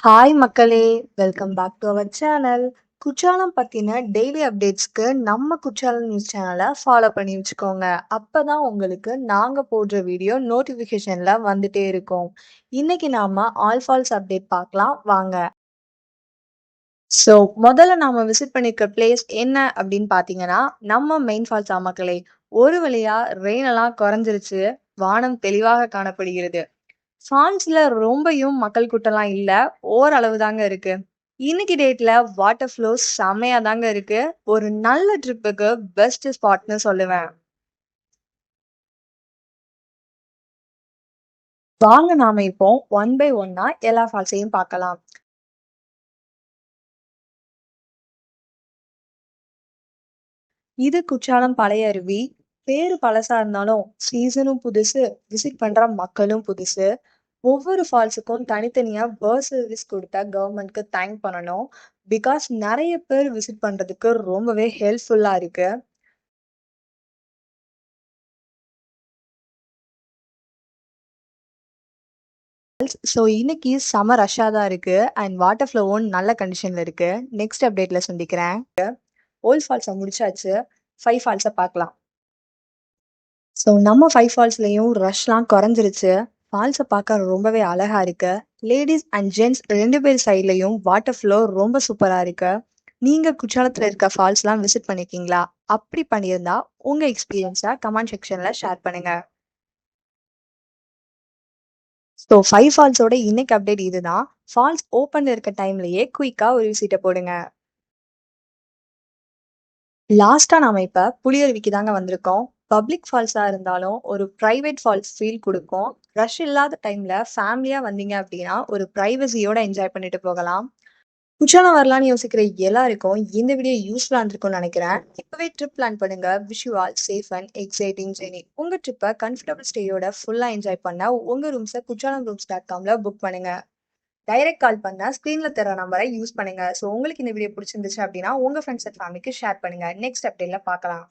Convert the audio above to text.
Hi மக்களே! Welcome back to our channel. Courtallam பத்தின daily அப்டேட்ஸ்க்கு நம்ம குற்றாலம் நியூஸ் சேனல ஃபாலோ பண்ணி வச்சுக்கோங்க. அப்பதான் உங்களுக்கு நாங்க போடுற வீடியோ நோட்டிஃபிகேஷன்ல வந்துட்டே இருக்கும். இன்னைக்கு நாம ஆல் ஃபால்ஸ் அப்டேட் பார்க்கலாம் வாங்க. ஸோ முதல்ல நாம விசிட் பண்ணியிருக்க பிளேஸ் என்ன அப்படின்னு பார்த்தீங்கன்னா, நம்ம மெயின் ஃபால்ஸ் மக்களே. ஒரு வழியா ரெயின் எல்லாம் குறைஞ்சிருச்சு. வானம் தெளிவாக காணப்படுகிறது. ஃபால்ஸ்ல ரொம்பயும் மக்கள் கூட்டம்லாம் இல்ல. ஓரளவு தாங்க இருக்கு. இன்னைக்கு டேட்ல வாட்டர் ஃப்ளோ செம்மையா தாங்க இருக்கு. ஒரு நல்ல ட்ரிப்புக்கு பெஸ்ட் ஸ்பாட்ன்னு சொல்லுவேன். வாங்க நாம இப்போ ஒன் பை ஒன்னா எல்லா ஃபால்ஸையும் பார்க்கலாம். இது குற்றாலம் பழைய அருவி. பேரு பழசா இருந்தாலும் சீசனும் புதுசு, விசிட் பண்ற மக்களும் புதுசு. ஒவ்வொரு ஃபால்ஸுக்கும் தனித்தனியா பஸ் சர்வீஸ் கொடுத்த கவர்மெண்ட்க்கு தேங்க் பண்ணணும். பிகாஸ் நெறைய பேர் விசிட் பண்றதுக்கு ரொம்பவே ஹெல்ப்ஃபுல்லா இருக்கு. ஸோ இன்னைக்கு செம ரஷ்ஷா தான் இருக்கு. அண்ட் வாட்டர் ஃப்ளோவும் நல்ல கண்டிஷன்ல இருக்கு. நெக்ஸ்ட் அப்டேட்ல சந்திக்கிறேன். ஓல்ட் ஃபால்ஸ முடிச்சாச்சு. 5 ஃபால்ஸ பார்க்கலாம். ஸோ நம்ம 5 ஃபால்ஸ்லயும் ரஷ்லாம் குறைஞ்சிருச்சு. ஃபால்ஸ பார்க்க ரொம்பவே அழகா இருக்கு. லேடீஸ் அண்ட் ஜென்ட்ஸ் 2 பேர் சைட்லயும் வாட்டர் ஃப்ளோ ரொம்ப சூப்பரா இருக்கு. நீங்க குற்றாலத்துல இருக்க ஃபால்ஸ்லாம் விசிட் பண்ணிருக்கீங்களா? அப்படி பண்ணியிருந்தா உங்க எக்ஸ்பீரியன்ஸ கமெண்ட் செக்ஷன்ல ஷேர் பண்ணுங்க. ஸோ 5 ஃபால்ஸோட இன்னைக்கு அப்டேட் இதுதான். ஃபால்ஸ் ஓப்பன்ல இருக்க டைம்லயே குயிக்கா ஒரு விசிட்ட போடுங்க. லாஸ்ட்டா நாம இப்ப புலியருவிக்கு தாங்க வந்திருக்கோம். பப்ளிக் ஃபால்ஸா இருந்தாலும் ஒரு பிரைவேட் ஃபால்ஸ் ஃபீல் குடுக்கும். ரஷ் இல்லாத டைம்ல ஃபேமிலியா வந்தீங்க அப்படின்னா, ஒரு பிரைவசியோட என்ஜாய் பண்ணிட்டு போகலாம். குற்றாலம் வரலான்னு யோசிக்கிற எல்லாருக்கும் இந்த வீடியோ யூஸ்ஃபுல்லா இருந்திருக்கும்னு நினைக்கிறேன். இப்பவே ட்ரிப் பிளான் பண்ணுங்க. Wish you all safe and exciting journey. உங்க ட்ரிப்ப கம்ஃபர்டபுள் ஸ்டேயோட ஃபுல்லா என்ஜாய் பண்ண உங்க ரூம்ஸ kuchalamrooms.comல புக் பண்ணுங்க. டைரக்ட் கால் பண்ணா ஸ்க்ரீன்ல தர நம்பரை யூஸ் பண்ணுங்க. ஸோ உங்களுக்கு இந்த வீடியோ பிடிச்சிருந்துச்சு அப்படின்னா உங்க ஃப்ரெண்ட்ஸ் அண்ட் ஃபேமிலிக்கு ஷேர் பண்ணுங்க. நெக்ஸ்ட் அப்டேட்ல பார்க்கலாம்.